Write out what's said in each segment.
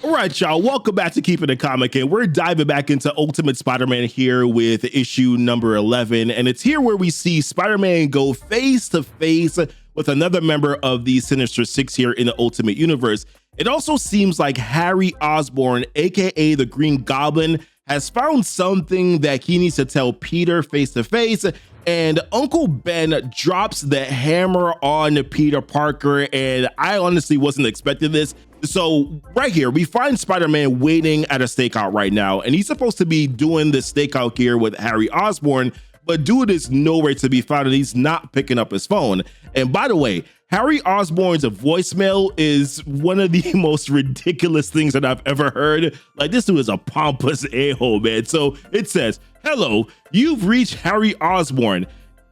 All right, y'all, welcome back to Keepin' the Comic, and we're diving back into Ultimate Spider-Man here with issue number 11, and it's here where we see Spider-Man go face to face with another member of the Sinister Six here in the Ultimate Universe. It also seems like Harry Osborn, aka the Green Goblin, has found something that he needs to tell Peter face to face, and Uncle Ben drops the hammer on Peter Parker, and I honestly wasn't expecting this. So right here, we find Spider-Man waiting at a stakeout right now, and he's supposed to be doing this stakeout here with Harry Osborn, but dude is nowhere to be found, and he's not picking up his phone. And by the way, Harry Osborn's voicemail is one of the most ridiculous things that I've ever heard. Like, this dude is a pompous a-hole, man. So it says, "Hello, you've reached Harry Osborn.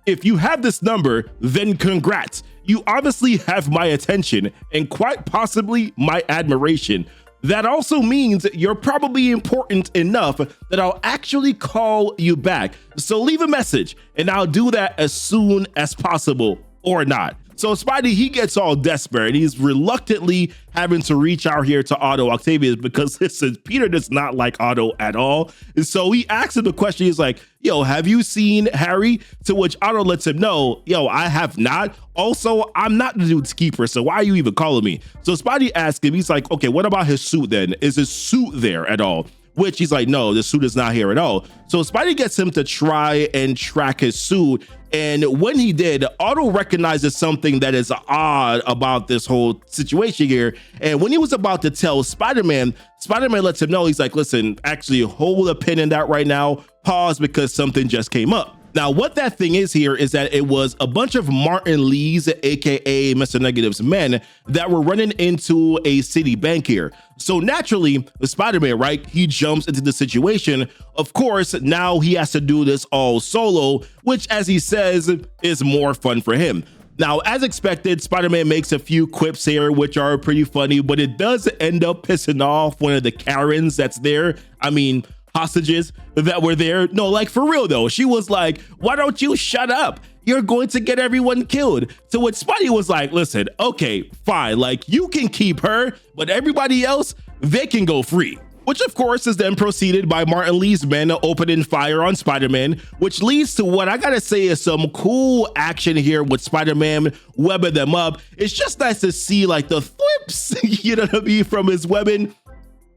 If you have this number, then congrats. You obviously have my attention and quite possibly my admiration. That also means you're probably important enough that I'll actually call you back. So leave a message and I'll do that as soon as possible, or not." So Spidey, he gets all desperate. He's reluctantly having to reach out here to Otto Octavius because listen, Peter does not like Otto at all. And so he asks him the question. He's like, "Yo, have you seen Harry?" To which Otto lets him know, "Yo, I have not. Also, I'm not the dude's keeper, so why are you even calling me?" So Spidey asks him, he's like, "Okay, what about his suit then? Is his suit there at all?" Which he's like, "No, the suit is not here at all." So Spidey gets him to try and track his suit. And when he did, Otto recognizes something that is odd about this whole situation here. And when he was about to tell Spider-Man, Spider-Man lets him know, he's like, "Listen, actually hold a pin in that right now. Pause because something just came up." Now, what that thing is here is that it was a bunch of Martin Lee's, aka Mr. Negative's men, that were running into a city bank here. So naturally, the Spider-Man, right, he jumps into the situation. Of course, now he has to do this all solo, which, as he says, is more fun for him. Now, as expected, Spider-Man makes a few quips here, which are pretty funny, but it does end up pissing off one of the Karens that's there. I mean, hostages that were there. No, like for real though. She was like, "Why don't you shut up? You're going to get everyone killed." To which Spidey was like, "Listen, okay, fine. Like, you can keep her, but everybody else, they can go free." Which of course is then proceeded by Martin Lee's men opening fire on Spider-Man, which leads to what I gotta say is some cool action here with Spider-Man webbing them up. It's just nice to see like the flips, you know what I mean, from his webbing.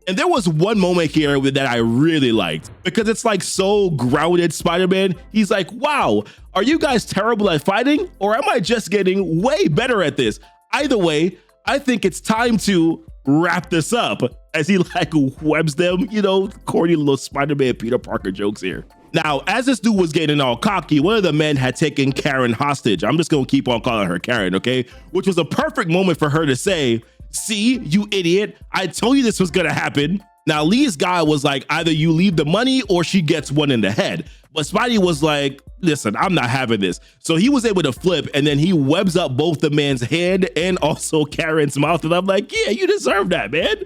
And there was one moment here that I really liked because it's like so grounded Spider-Man. He's like, "Wow, are you guys terrible at fighting, or am I just getting way better at this? Either way, I think it's time to wrap this up," as he like webs them, you know, corny little Spider-Man Peter Parker jokes here. Now, as this dude was getting all cocky, one of the men had taken Karen hostage. I'm just gonna keep on calling her Karen, okay? Which was a perfect moment for her to say, "See, you idiot, I told you this was gonna happen." Now, Lee's guy was like, "Either you leave the money or she gets one in the head." But Spidey was like, "Listen, I'm not having this." So he was able to flip, and then he webs up both the man's head and also Karen's mouth. And I'm like, "Yeah, you deserve that, man."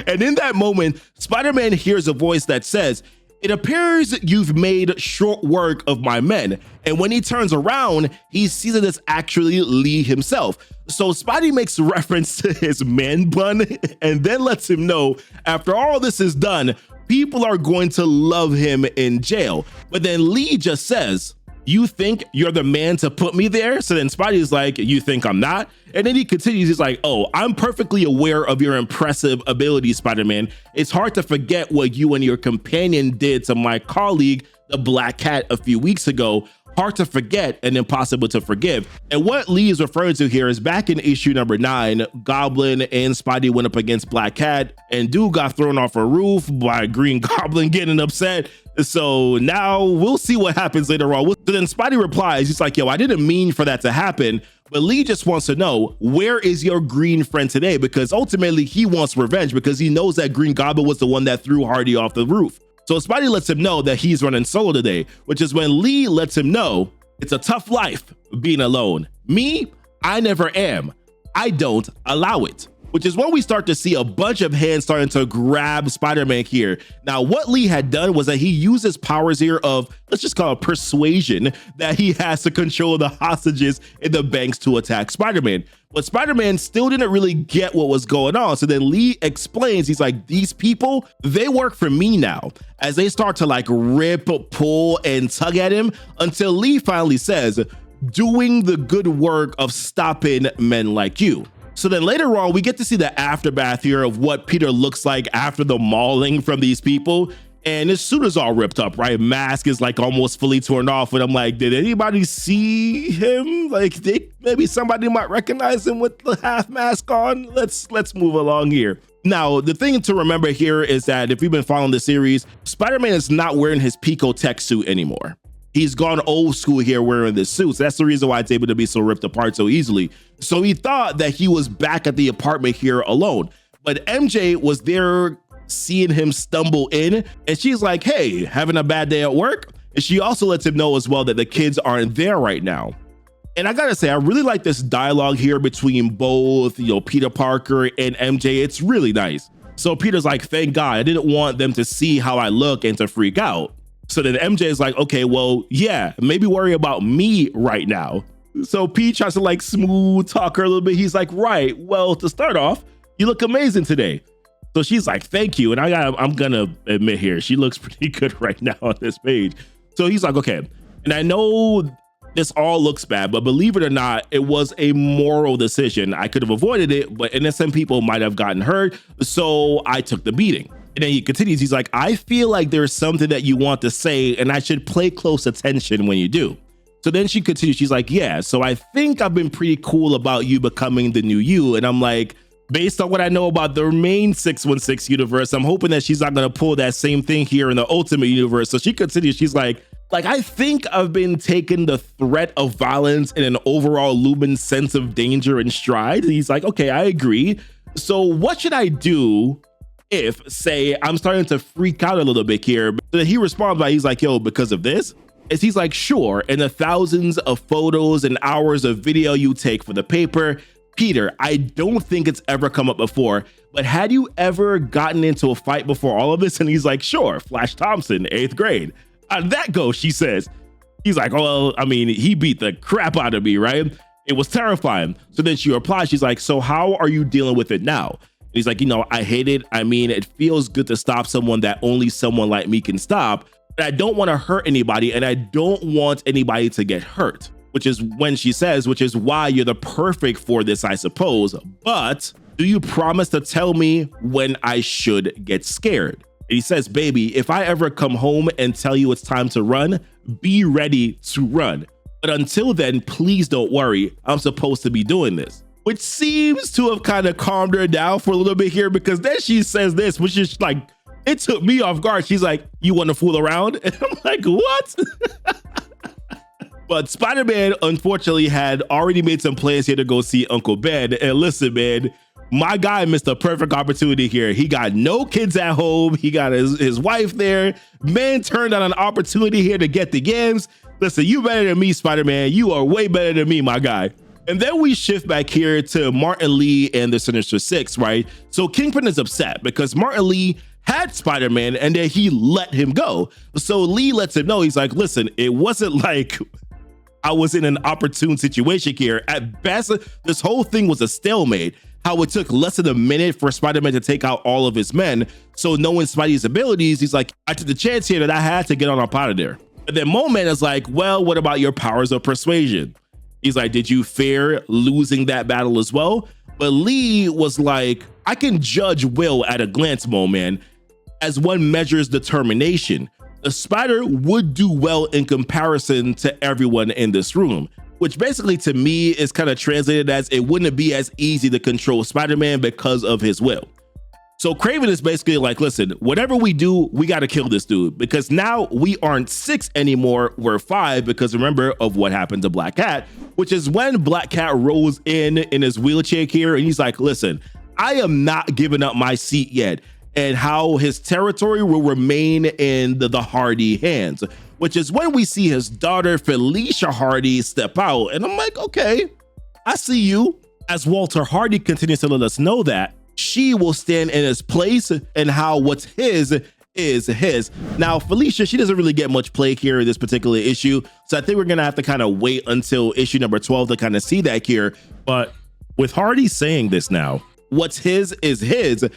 And in that moment, Spider-Man hears a voice that says, "It appears you've made short work of my men." And when he turns around, he sees that it's actually Lee himself. So Spidey makes reference to his man bun and then lets him know after all this is done, people are going to love him in jail. But then Lee just says, "You think you're the man to put me there?" So then Spidey's like, "You think I'm not?" And then he continues, he's like, "Oh, I'm perfectly aware of your impressive abilities, Spider-Man. It's hard to forget what you and your companion did to my colleague, the Black Cat, a few weeks ago. Hard to forget and impossible to forgive." And what Lee is referring to here is back in issue number 9, Goblin and Spidey went up against Black Cat, and dude got thrown off a roof by Green Goblin getting upset. So now we'll see what happens later on. So then Spidey replies, he's like, "Yo, I didn't mean for that to happen." But Lee just wants to know, where is your green friend today? Because ultimately he wants revenge because he knows that Green Goblin was the one that threw Hardy off the roof. So Spidey lets him know that he's running solo today, which is when Lee lets him know it's a tough life being alone. Me, I never am. I don't allow it. which is when we start to see a bunch of hands starting to grab Spider-Man here. Now, what Lee had done was that he used his powers here of, let's just call it persuasion, that he has to control the hostages in the banks to attack Spider-Man. But Spider-Man still didn't really get what was going on. So then Lee explains, he's like, these people, they work for me now, as they start to like rip, pull, and tug at him until Lee finally says, doing the good work of stopping men like you. So then later on, we get to see the aftermath here of what Peter looks like after the mauling from these people. And his suit is all ripped up, right? Mask is like almost fully torn off. And I'm like, did anybody see him? Like, maybe somebody might recognize him with the half mask on. Let's move along here. Now, the thing to remember here is that if you've been following the series, Spider-Man is not wearing his Pico Tech suit anymore. He's gone old school here wearing this suit. So that's the reason why it's able to be so ripped apart so easily. So he thought that he was back at the apartment here alone. But MJ was there seeing him stumble in. And she's like, hey, having a bad day at work? And she also lets him know as well that the kids aren't there right now. And I gotta say, I really like this dialogue here between both, Peter Parker and MJ. It's really nice. So Peter's like, thank God, I didn't want them to see how I look and to freak out. So then MJ is like, okay, well, yeah, maybe worry about me right now. So Pete tries to like smooth talk her a little bit. He's like, right, well, to start off, you look amazing today. So she's like, thank you. And I'm gonna admit here, she looks pretty good right now on this page. So he's like, okay. And I know this all looks bad, but believe it or not, it was a moral decision. I could have avoided it, but innocent people might have gotten hurt. So I took the beating. And then he continues, he's like, I feel like there's something that you want to say and I should pay close attention when you do. So then she continues, she's like, yeah, so I think I've been pretty cool about you becoming the new you. And I'm like, based on what I know about the main 616 universe, I'm hoping that she's not going to pull that same thing here in the Ultimate universe. So she continues, she's like, I think I've been taking the threat of violence and an overall looming sense of danger in stride. And he's like, okay, I agree. So what should I do if, say, I'm starting to freak out a little bit here? But he responds by, he's like, yo, because of this? And he's like, sure. And the thousands of photos and hours of video you take for the paper. Peter, I don't think it's ever come up before, but had you ever gotten into a fight before all of this? And he's like, sure, Flash Thompson, 8th grade. How'd that go? She says. He's like, well, I mean, he beat the crap out of me, right? It was terrifying. So then she replies, she's like, so how are you dealing with it now? He's like, I hate it. I mean, it feels good to stop someone that only someone like me can stop. But I don't want to hurt anybody and I don't want anybody to get hurt, which is when she says, which is why you're the perfect for this, I suppose. But do you promise to tell me when I should get scared? And he says, baby, if I ever come home and tell you it's time to run, be ready to run. But until then, please don't worry. I'm supposed to be doing this. Which seems to have kind of calmed her down for a little bit here, because then she says this, which is like, it took me off guard. She's like, you want to fool around? And I'm like, what? But Spider-Man, unfortunately, had already made some plans here to go see Uncle Ben. And listen, man, my guy missed a perfect opportunity here. He got no kids at home. He got his wife there. Man turned on an opportunity here to get the games. Listen, you better than me, Spider-Man. You are way better than me, my guy. And then we shift back here to Martin Lee and the Sinister Six, right? So Kingpin is upset because Martin Lee had Spider-Man and then he let him go. So Lee lets him know, he's like, listen, it wasn't like I was in an opportune situation here. At best, this whole thing was a stalemate. How it took less than a minute for Spider-Man to take out all of his men. So knowing Spidey's abilities, he's like, I took the chance here that I had to get on up out of there. And then Moment is like, well, what about your powers of persuasion? He's like, did you fear losing that battle as well? But Lee was like, I can judge Will at a glance, Moment, as one measures determination. The spider would do well in comparison to everyone in this room, which basically to me is kind of translated as it wouldn't be as easy to control Spider-Man because of his will. So Kraven is basically like, listen, whatever we do, we got to kill this dude, because now we aren't 6 anymore, we're 5, because remember of what happened to Black Cat, which is when Black Cat rolls in his wheelchair here and he's like, listen, I am not giving up my seat yet, and how his territory will remain in the Hardy hands, which is when we see his daughter Felicia Hardy step out. And I'm like, okay, I see you. as Walter Hardy continues to let us know that she will stand in his place and how what's his is his. Now, Felicia, she doesn't really get much play here in this particular issue, so I think we're gonna have to kind of wait until issue number 12 to kind of see that here. But with Hardy saying this now, what's his is his,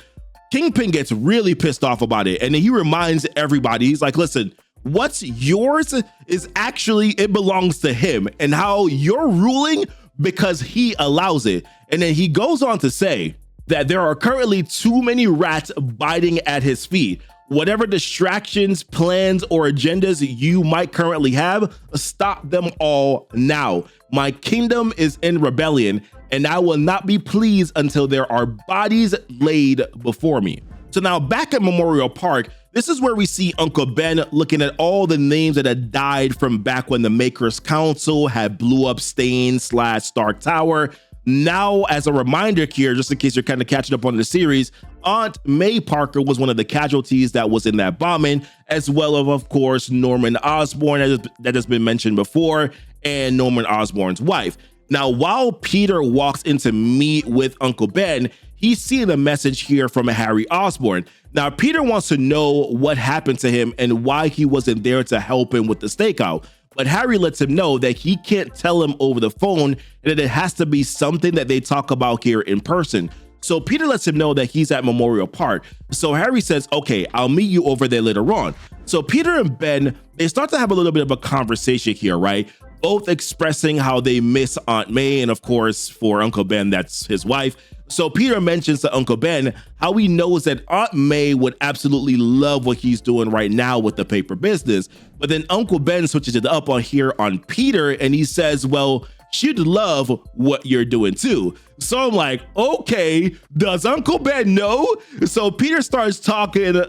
Kingpin gets really pissed off about it, and he reminds everybody, he's like, listen, what's yours is actually, it belongs to him, and how you're ruling because he allows it. And then he goes on to say that there are currently too many rats biting at his feet. Whatever distractions, plans, or agendas you might currently have, stop them all now. My kingdom is in rebellion, and I will not be pleased until there are bodies laid before me. So now back at Memorial Park, this is where we see Uncle Ben looking at all the names that had died from back when the Makers Council had blew up Stain / Stark Tower. Now, as a reminder here, just in case you're kind of catching up on the series, Aunt May Parker was one of the casualties that was in that bombing, as well as, of course, Norman Osborn, that has been mentioned before, and Norman Osborn's wife. Now, while Peter walks in to meet with Uncle Ben, he's seeing a message here from Harry Osborn. Now, Peter wants to know what happened to him and why he wasn't there to help him with the stakeout. But Harry lets him know that he can't tell him over the phone and that it has to be something that they talk about here in person. So Peter lets him know that he's at Memorial Park. So Harry says, okay, I'll meet you over there later on. So Peter and Ben, they start to have a little bit of a conversation here, right? Both expressing how they miss Aunt May, and of course, for Uncle Ben, that's his wife. So Peter mentions to Uncle Ben how he knows that Aunt May would absolutely love what he's doing right now with the paper business. But then Uncle Ben switches it up on here on Peter, and he says, well, she'd love what you're doing too. So I'm like, okay, does Uncle Ben know? So Peter starts talking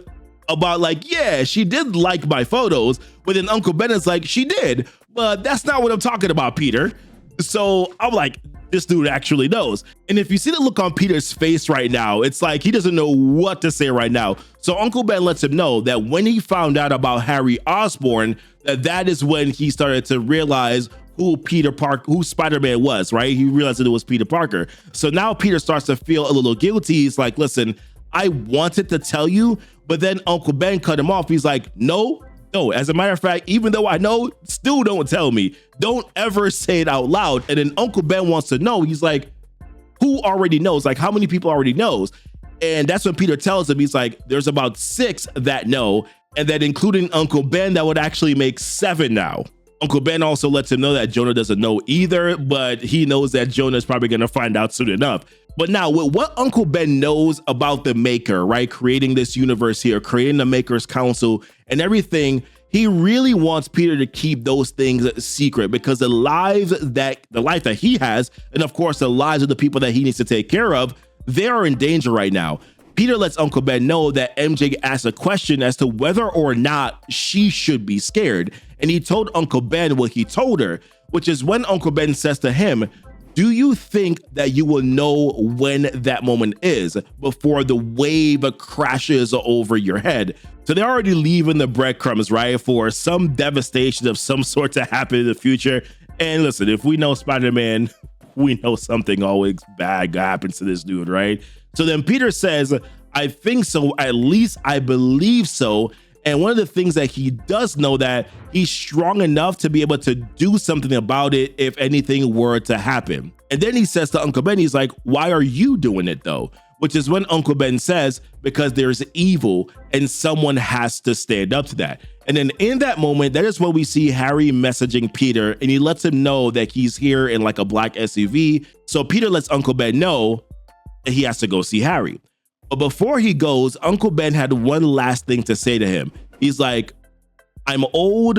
about like, yeah, she did like my photos, but then Uncle Ben is like, she did, but that's not what I'm talking about, Peter. So I'm like, this dude actually knows. And if you see the look on Peter's face right now, it's like he doesn't know what to say right now. So Uncle Ben lets him know that when he found out about Harry Osborn, that is when he started to realize who Spider-Man was, right? He realized that it was Peter Parker. So now Peter starts to feel a little guilty. He's like, listen, I wanted to tell you, but then Uncle Ben cut him off. He's like, no. As a matter of fact, even though I know, still don't tell me. Don't ever say it out loud. And then Uncle Ben wants to know. He's like, who already knows? Like, how many people already knows? And that's when Peter tells him, he's like, there's about 6 that know. And that including Uncle Ben, that would actually make 7 now. Uncle Ben also lets him know that Jonah doesn't know either, but he knows that Jonah is probably going to find out soon enough. But now with what Uncle Ben knows about the Maker, right? Creating this universe here, creating the Makers Council and everything, he really wants Peter to keep those things secret, because the life that he has, and of course the lives of the people that he needs to take care of, they are in danger right now. Peter lets Uncle Ben know that MJ asked a question as to whether or not she should be scared. And he told Uncle Ben what he told her, which is when Uncle Ben says to him, do you think that you will know when that moment is before the wave crashes over your head? So they're already leaving the breadcrumbs, right, for some devastation of some sort to happen in the future. And listen, if we know Spider-Man, we know something always bad happens to this dude, right? So then Peter says, I think so, at least I believe so. And one of the things that he does know, that he's strong enough to be able to do something about it if anything were to happen. And then he says to Uncle Ben, he's like, why are you doing it though? Which is when Uncle Ben says, because there's evil and someone has to stand up to that. And then in that moment, that is when we see Harry messaging Peter, and he lets him know that he's here in like a black SUV. So Peter lets Uncle Ben know that he has to go see Harry. But before he goes, Uncle Ben had one last thing to say to him. He's like, I'm old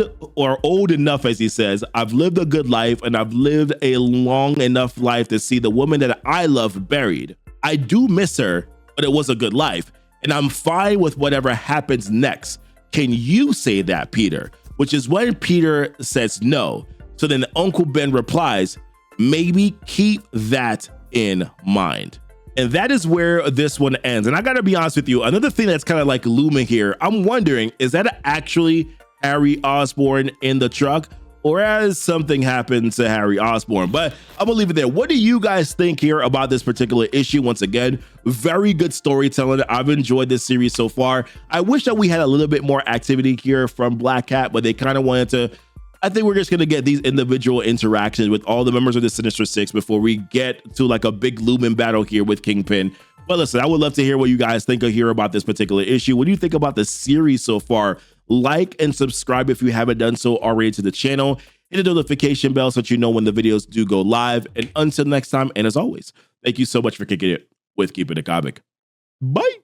enough, as he says. I've lived a good life, and I've lived a long enough life to see the woman that I love buried. I do miss her, but it was a good life, and I'm fine with whatever happens next. Can you say that, Peter? Which is when Peter says no. So then Uncle Ben replies, maybe keep that in mind. And that is where this one ends. And I gotta be honest with you, another thing that's kind of like looming here, I'm wondering, is that actually Harry Osborn in the truck? or has something happened to Harry Osborn? But I'm gonna leave it there. What do you guys think here about this particular issue? Once again, very good storytelling. I've enjoyed this series so far. I wish that we had a little bit more activity here from Black Cat, but they kind of wanted to, I think we're just gonna get these individual interactions with all the members of the Sinister Six before we get to like a big looming battle here with Kingpin. But listen, I would love to hear what you guys think or hear about this particular issue. What do you think about the series so far? Like and subscribe if you haven't done so already to the channel. Hit the notification bell so that you know when the videos do go live. And until next time, and as always, thank you so much for kicking it with Keepin' It Comic. Bye.